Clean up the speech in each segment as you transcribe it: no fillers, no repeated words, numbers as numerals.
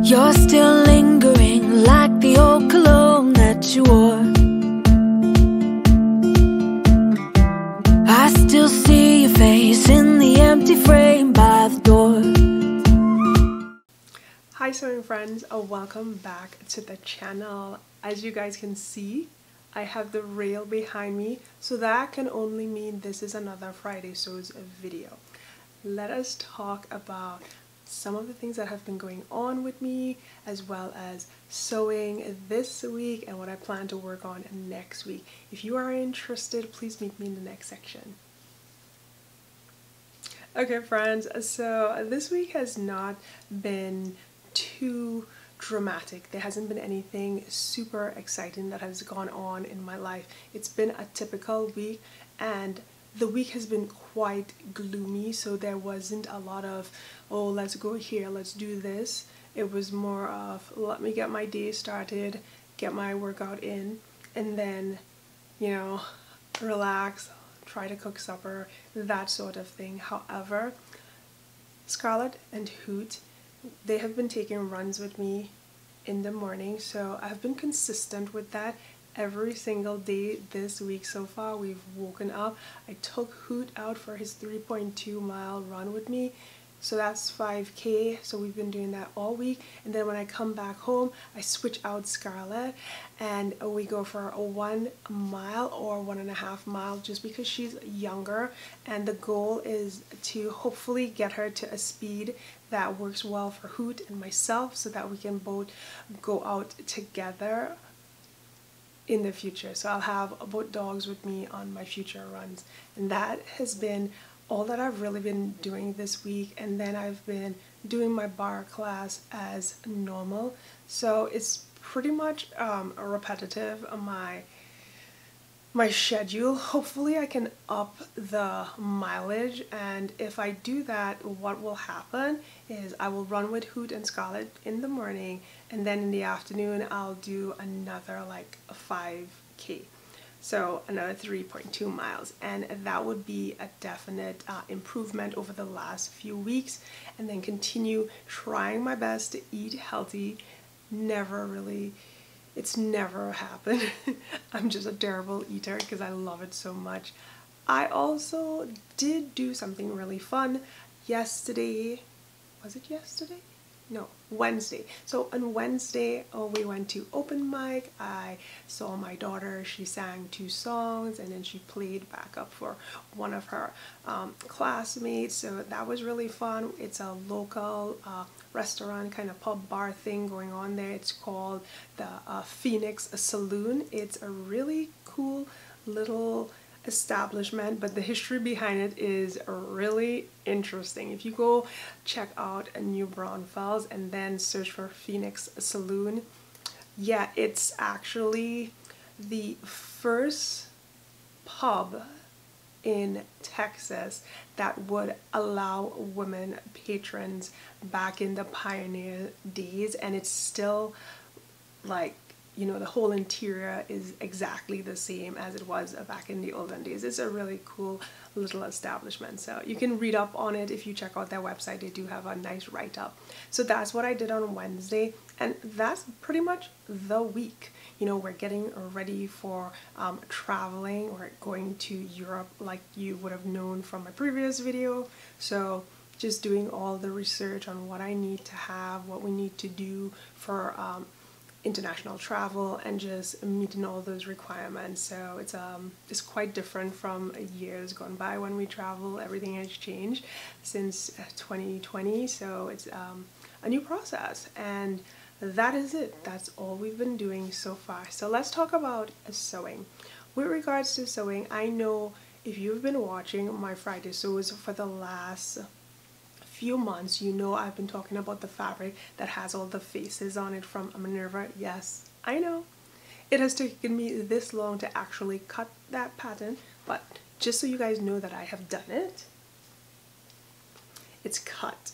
You're still lingering like the old cologne that you wore. I still see your face in the empty frame by the door. Hi sewing friends, welcome back to the channel. As you guys can see, I have the rail behind me, so that can only mean this is another Friday Sews video. Let us talk about some of the things that have been going on with me, as well as sewing this week and what I plan to work on next week. If you are interested, please meet me in the next section. Okay friends, so this week has not been too dramatic. There hasn't been anything super exciting that has gone on in my life. It's been a typical week, and the week has been quite gloomy, so there wasn't a lot of, oh, let's go here, let's do this. It was more of, let me get my day started, get my workout in, and then, you know, relax, try to cook supper, that sort of thing. However, Scarlett and Hoot, they have been taking runs with me in the morning, so I've been consistent with that every single day this week so far. We've woken up, I took Hoot out for his 3.2 mile run with me, so that's 5K, so we've been doing that all week. And then when I come back home, I switch out Scarlett and we go for a 1 mile or 1.5 miles, just because she's younger, and the goal is to hopefully get her to a speed that works well for Hoot and myself, so that we can both go out together in the future. So I'll have both dogs with me on my future runs, and that has been all that I've really been doing this week. And then I've been doing my bar class as normal, so it's pretty much repetitive, my schedule. Hopefully I can up the mileage, and if I do that, what will happen is I will run with Hoot and Scarlett in the morning, and then in the afternoon I'll do another like a 5K, so another 3.2 miles, and that would be a definite improvement over the last few weeks. And then continue trying my best to eat healthy. It's never happened. I'm just a terrible eater because I love it so much. I also did do something really fun yesterday. Was it yesterday? No, Wednesday. So on Wednesday, we went to open mic. I saw my daughter, she sang 2 songs, and then she played backup for one of her classmates, so that was really fun. It's a local restaurant, kind of pub bar thing going on there. It's called the Phoenix Saloon. It's a really cool little establishment, but the history behind it is really interesting. If you go check out New Braunfels and then search for Phoenix Saloon, yeah, it's actually the first pub in Texas that would allow women patrons back in the pioneer days, and it's still like, you know, the whole interior is exactly the same as it was back in the olden days. It's a really cool little establishment, so you can read up on it if you check out their website. They do have a nice write-up. So that's what I did on Wednesday, and that's pretty much the week. You know, we're getting ready for traveling. We're going to Europe, like you would have known from my previous video, so just doing all the research on what I need to have, what we need to do for international travel, and just meeting all those requirements. So it's quite different from years gone by when we travel. Everything has changed since 2020, so it's a new process, and that is it. That's all we've been doing so far. So let's talk about sewing. With regards to sewing, I know if you've been watching my Friday Sews for the last few months, you know I've been talking about the fabric that has all the faces on it from Minerva. Yes, I know it has taken me this long to actually cut that pattern, but just so you guys know that I have done it, it's cut.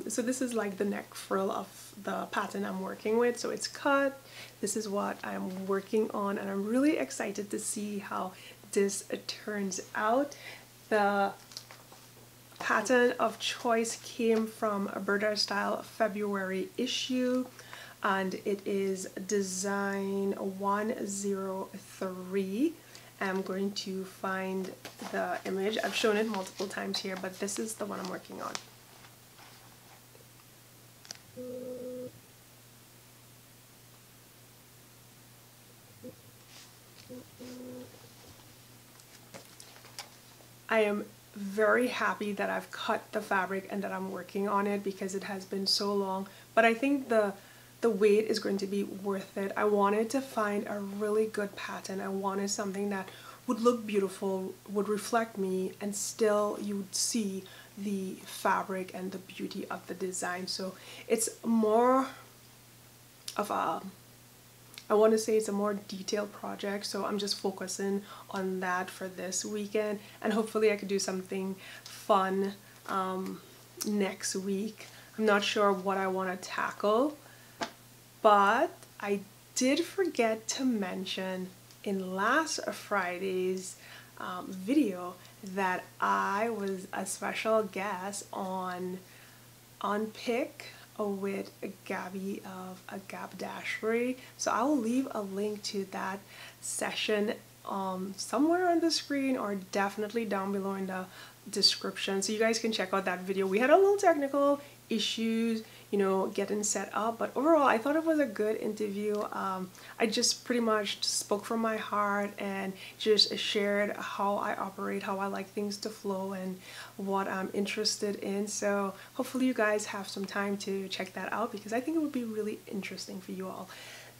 So this is like the neck frill of the pattern I'm working with, so it's cut. This is what I'm working on, and I'm really excited to see how this turns out. The pattern of choice came from a BurdaStyle February issue, and it is design 103. I'm going to find the image. I've shown it multiple times here, but this is the one I'm working on. I am very happy that I've cut the fabric and that I'm working on it because it has been so long, but I think the wait is going to be worth it. I wanted to find a really good pattern. I wanted something that would look beautiful, would reflect me, and still you would see the fabric and the beauty of the design. So it's more of a, I want to say it's a more detailed project, so I'm just focusing on that for this weekend, and hopefully I could do something fun next week. I'm not sure what I want to tackle, but I did forget to mention in last Friday's video that I was a special guest on Pick with Gabby of a Gabdashery. So I will leave a link to that session somewhere on the screen, or definitely down below in the description, so you guys can check out that video. We had a little technical issues, you know, getting set up, but overall I thought it was a good interview. I just pretty much spoke from my heart and just shared how I operate, how I like things to flow, and what I'm interested in. So hopefully you guys have some time to check that out, because I think it would be really interesting for you all.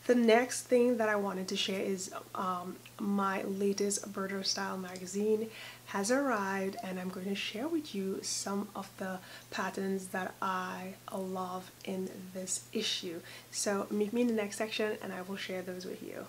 The next thing that I wanted to share is my latest BurdaStyle magazine has arrived, and I'm going to share with you some of the patterns that I love in this issue. So meet me in the next section and I will share those with you.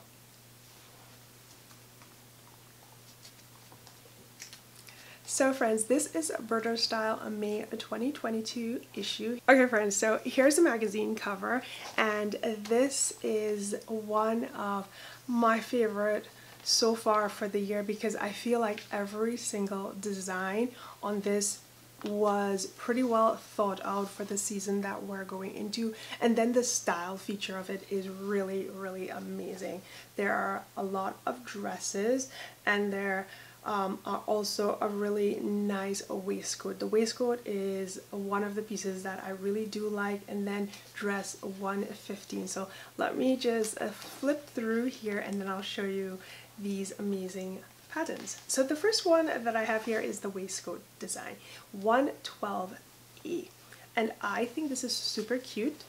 So friends, this is BurdaStyle, a May 2022 issue. Okay friends, so here's the magazine cover, and this is one of my favorite so far for the year, because I feel like every single design on this was pretty well thought out for the season that we're going into, and then the style feature of it is really, really amazing. There are a lot of dresses, and there are also a really nice waistcoat. The waistcoat is one of the pieces that I really do like, and then dress 115. So let me just flip through here and then I'll show you these amazing patterns. So the first one that I have here is the waistcoat design, 112E, and I think this is super cute.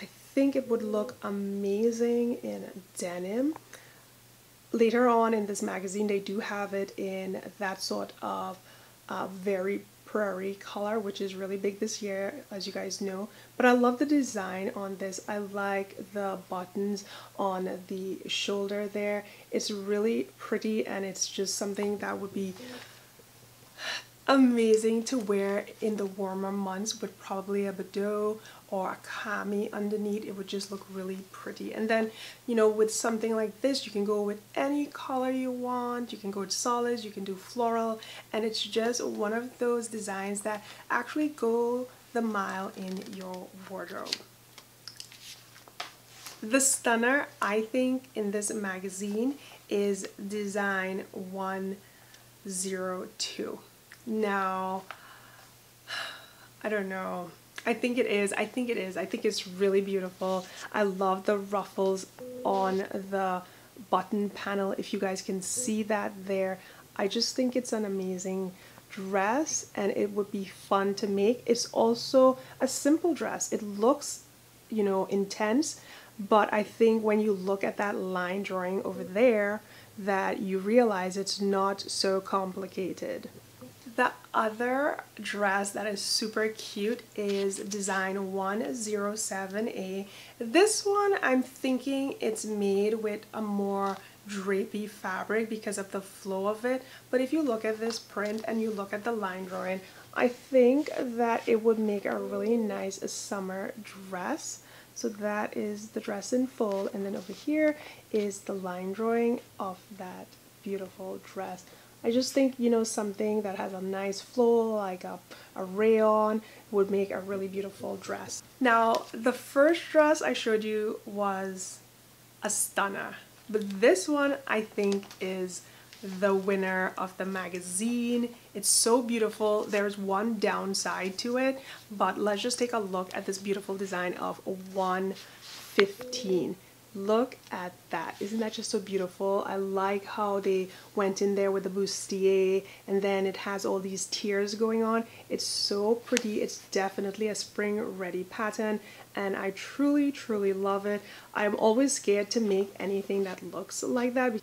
I think it would look amazing in denim. Later on in this magazine, they do have it in that sort of very prairie color, which is really big this year, as you guys know. But I love the design on this. I like the buttons on the shoulder there. It's really pretty, and it's just something that would be amazing to wear in the warmer months with probably a bandeau or a cami underneath. It would just look really pretty. And then, you know, with something like this, you can go with any color you want. You can go with solids, you can do floral, and it's just one of those designs that actually go the mile in your wardrobe. The stunner, I think, in this magazine is design 102. Now, I don't know. I think it is. I think it's really beautiful. I love the ruffles on the button panel. If you guys can see that there, I just think it's an amazing dress, and it would be fun to make. It's also a simple dress. It looks, you know, intense, but I think when you look at that line drawing over there, that you realize it's not so complicated. The other dress that is super cute is design 107A. This one, I'm thinking it's made with a more drapey fabric because of the flow of it. But if you look at this print and you look at the line drawing, I think that it would make a really nice summer dress. So that is the dress in full, and then over here is the line drawing of that beautiful dress. I just think, you know, something that has a nice flow like a rayon would make a really beautiful dress. Now, the first dress I showed you was a stunner, but this one I think is the winner of the magazine. It's so beautiful. There's one downside to it, but let's just take a look at this beautiful design of 115. Look at that. Isn't that just so beautiful? I like how they went in there with the bustier, and then it has all these tiers going on. It's so pretty. It's definitely a spring ready pattern, and I truly, truly love it. I'm always scared to make anything that looks like that.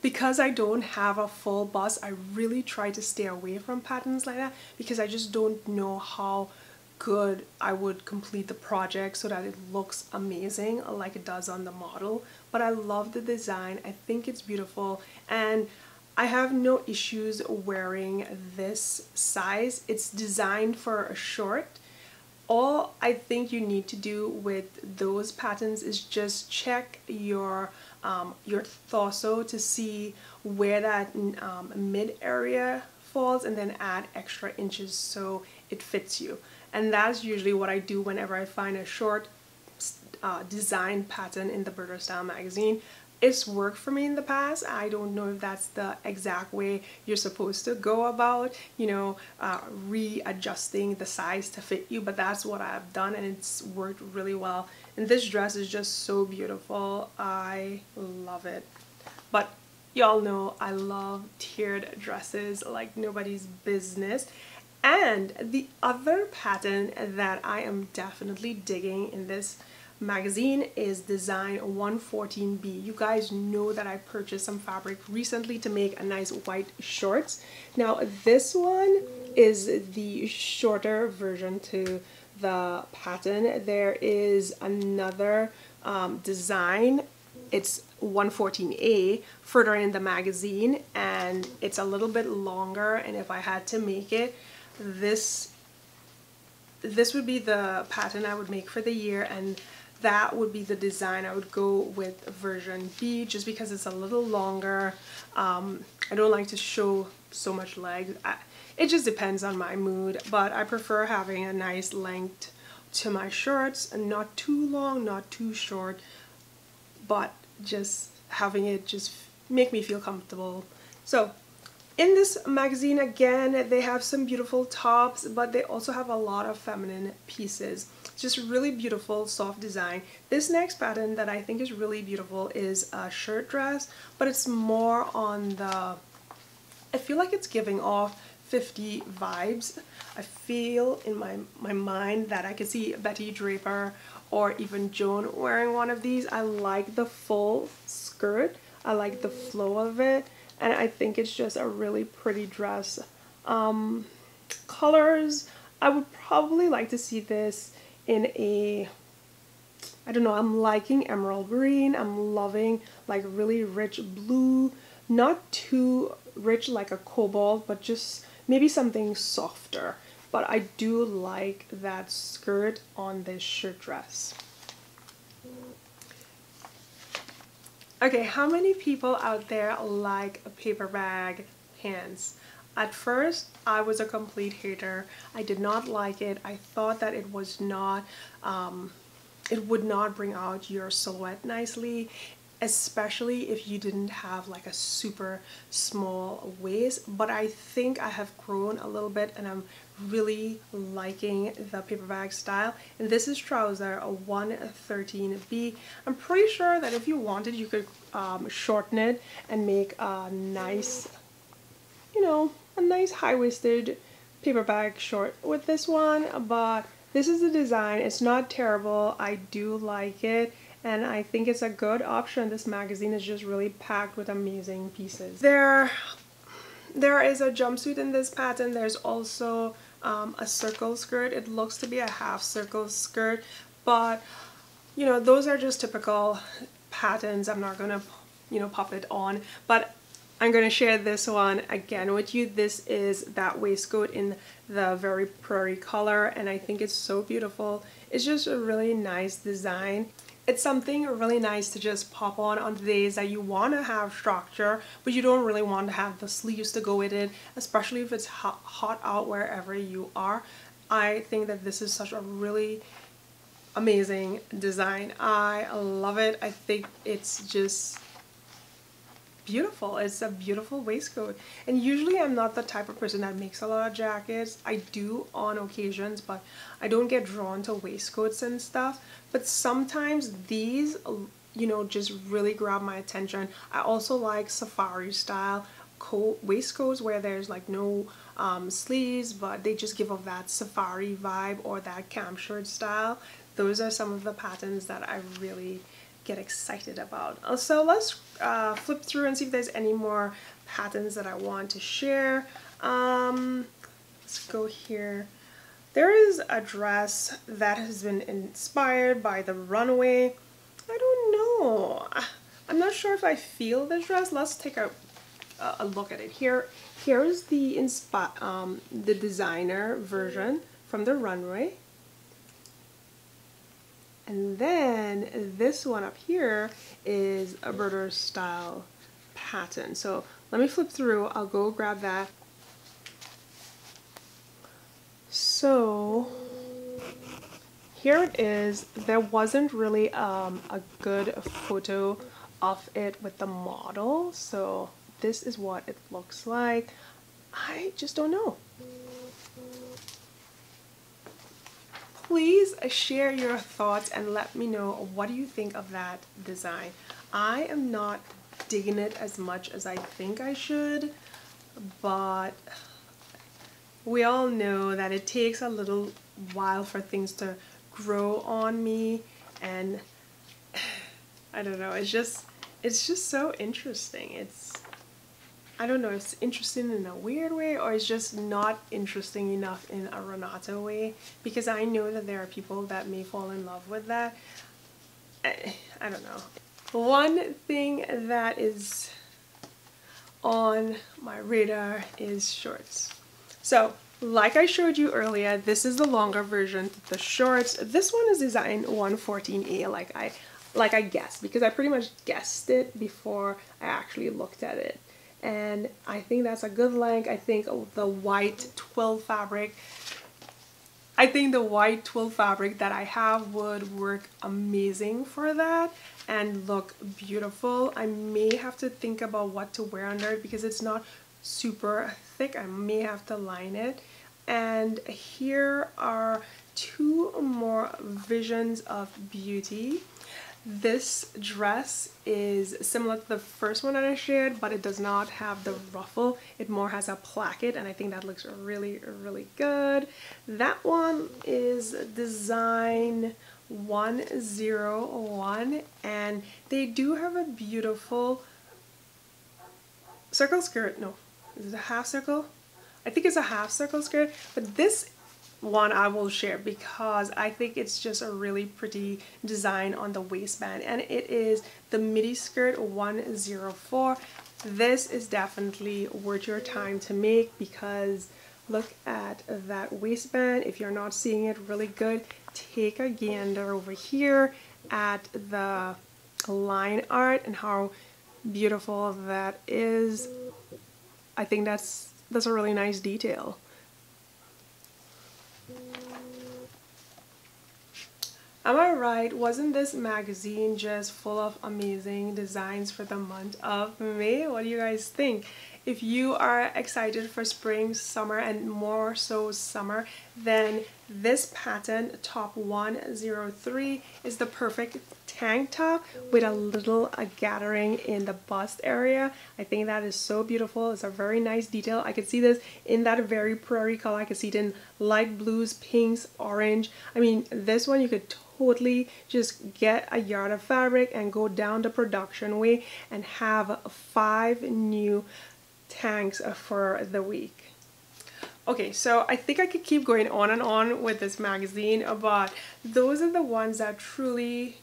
Because I don't have a full bust, I really try to stay away from patterns like that because I just don't know how good I would complete the project so that it looks amazing like it does on the model. But I love the design. I think it's beautiful, and I have no issues wearing this size. It's designed for a short. All I think you need to do with those patterns is just check your torso to see where that mid area falls, and then add extra inches so it fits you. And that's usually what I do whenever I find a short design pattern in the BurdaStyle magazine. It's worked for me in the past. I don't know if that's the exact way you're supposed to go about, you know, readjusting the size to fit you, but that's what I've done, and it's worked really well. And this dress is just so beautiful. I love it. But y'all know I love tiered dresses like nobody's business. And the other pattern that I am definitely digging in this magazine is design 114B. You guys know that I purchased some fabric recently to make a nice white shorts. Now this one is the shorter version to the pattern. There is another design. It's 114A further in the magazine, and it's a little bit longer, and if I had to make it, this would be the pattern I would make for the year, and that would be the design I would go with version B, just because it's a little longer. I don't like to show so much leg. It just depends on my mood, but I prefer having a nice length to my shorts, and not too long, not too short, but just having it just make me feel comfortable. So in this magazine, again, they have some beautiful tops, but they also have a lot of feminine pieces. Just really beautiful, soft design. This next pattern that I think is really beautiful is a shirt dress, but it's more on the, I feel like it's giving off 50 vibes. I feel in my mind that I could see Betty Draper or even Joan wearing one of these. I like the full skirt. I like the flow of it. And I think it's just a really pretty dress. Colors, I would probably like to see this in a, I don't know, I'm liking emerald green. I'm loving like really rich blue, not too rich like a cobalt, but just maybe something softer. But I do like that skirt on this shirt dress. Okay, how many people out there like a paper bag pants? At first, I was a complete hater. I did not like it. I thought that it was not, it would not bring out your silhouette nicely, especially if you didn't have like a super small waist. But I think I have grown a little bit, and I'm really liking the paper bag style. And this is trouser a 113B. I'm pretty sure that if you wanted, you could shorten it and make a nice, you know, a nice high-waisted paper bag short with this one. But this is the design. It's not terrible. I do like it, and I think it's a good option. This magazine is just really packed with amazing pieces. There is a jumpsuit in this pattern. There's also a circle skirt. It looks to be a half circle skirt, but you know, those are just typical patterns. I'm not gonna, you know, pop it on, but I'm gonna share this one again with you. This is that waistcoat in the very prairie color, and I think it's so beautiful. It's just a really nice design. It's something really nice to just pop on the days that you want to have structure, but you don't really want to have the sleeves to go with it, especially if it's hot out wherever you are. I think that this is such a really amazing design. I love it. I think it's just beautiful. It's a beautiful waistcoat, and usually I'm not the type of person that makes a lot of jackets. I do on occasions, but I don't get drawn to waistcoats and stuff. But sometimes these, you know, just really grab my attention. I also like safari style waistcoats where there's like no sleeves, but they just give off that safari vibe or that camp shirt style. Those are some of the patterns that I really get excited about. So let's flip through and see if there's any more patterns that I want to share. Let's go here. There is a dress that has been inspired by the runway. I don't know. I'm not sure if I feel this dress. Let's take a look at it. Here's the designer version from the runway. And then this one up here is a BurdaStyle pattern. So let me flip through. I'll go grab that. So here it is. There wasn't really a good photo of it with the model. So this is what it looks like. I just don't know. Please share your thoughts and let me know what do you think of that design. I am not digging it as much as I think I should, but we all know that it takes a little while for things to grow on me, and I don't know, it's just so interesting. I don't know if it's interesting in a weird way or it's just not interesting enough in a Renata way, because I know that there are people that may fall in love with that. I don't know. One thing that is on my radar is shorts. So like I showed you earlier, this is the longer version, the shorts. This one is designed 114A like I guessed, because I pretty much guessed it before I actually looked at it. And I think that's a good length. I think the white twill fabric that I have would work amazing for that and look beautiful. I may have to think about what to wear under it because it's not super thick. I may have to line it. And here are two more visions of beauty. This dress is similar to the first one that I shared, but it does not have the ruffle. It more has a placket, and I think that looks really, really good. That one is design 101, and they do have a beautiful circle skirt. No, is it a half circle? I think it's a half circle skirt, but this one I will share because I think it's just a really pretty design on the waistband, and it is the midi skirt 104. This is definitely worth your time to make because look at that waistband. If you're not seeing it really good, take a gander over here at the line art and how beautiful that is. I think that's a really nice detail. Am I right? Wasn't this magazine just full of amazing designs for the month of May? What do you guys think? If you are excited for spring, summer, and more so summer, then this pattern, top 103, is the perfect tank top with a little gathering in the bust area. I think that is so beautiful. It's a very nice detail. I could see this in that very prairie color. I could see it in light blues, pinks, orange. I mean, this one you could totally just get a yard of fabric and go down the production way and have 5 new tanks for the week. Okay, so I think I could keep going on and on with this magazine, but those are the ones that truly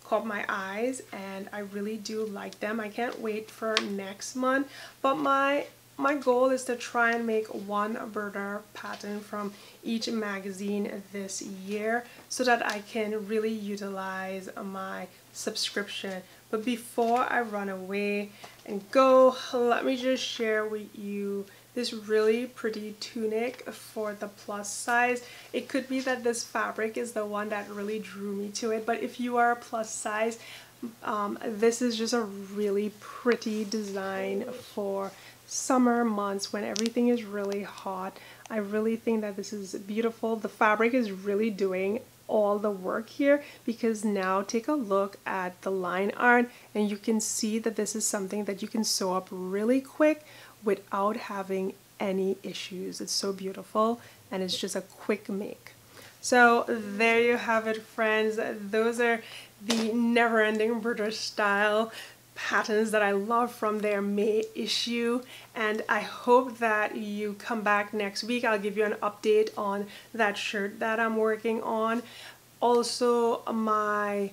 caught my eyes and I really do like them. I can't wait for next month, but my my goal is to try and make one Burda pattern from each magazine this year so that I can really utilize my subscription. But before I run away and go, let me just share with you this really pretty tunic for the plus size. It could be that this fabric is the one that really drew me to it, but if you are a plus size, this is just a really pretty design for summer months when everything is really hot. I really think that this is beautiful. The fabric is really doing all the work here, because now take a look at the line art and you can see that this is something that you can sew up really quick without having any issues. It's so beautiful and it's just a quick make. So there you have it, friends. Those are the never-ending BurdaStyle patterns that I love from their May issue, and I hope that you come back next week. I'll give you an update on that shirt that I'm working on. Also, my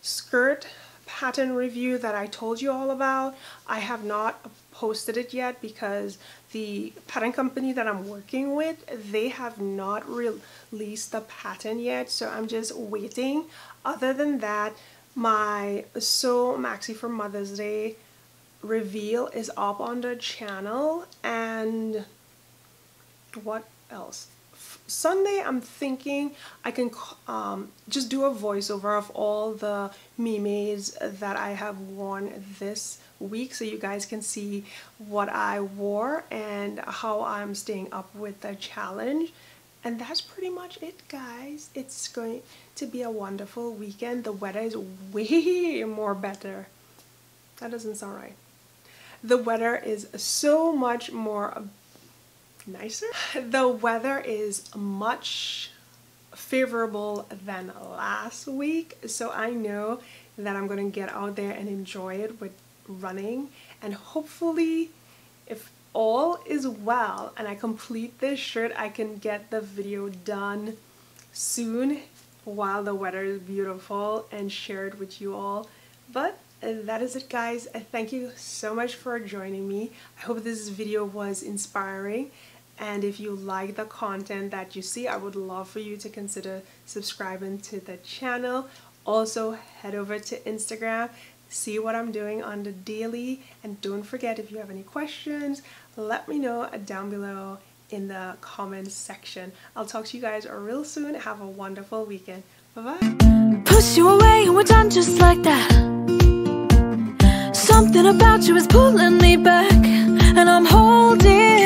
skirt pattern review that I told you all about, I have not posted it yet because the pattern company that I'm working with, they have not released the pattern yet, so I'm just waiting. Other than that, my Sew Maxi for Mother's Day reveal is up on the channel. And what else? Sunday, I'm thinking I can just do a voiceover of all the memes that I have worn this week, so you guys can see what I wore and how I'm staying up with the challenge. And that's pretty much it, guys. It's going to be a wonderful weekend. The weather is way more better. That doesn't sound right. The weather is so much more nicer. The weather is much favorable than last week, so I know that I'm going to get out there and enjoy it with running, and hopefully if all is well and I complete this shirt, I can get the video done soon while the weather is beautiful and share it with you all. But that is it, guys. Thank you so much for joining me. I hope this video was inspiring, and if you like the content that you see, I would love for you to consider subscribing to the channel. Also, head over to Instagram, see what I'm doing on the daily, and don't forget, if you have any questions, let me know down below in the comments section. I'll talk to you guys real soon. Have a wonderful weekend. Bye-bye. Push you away and we're done just like that. Something about you is pulling me back, and I'm holding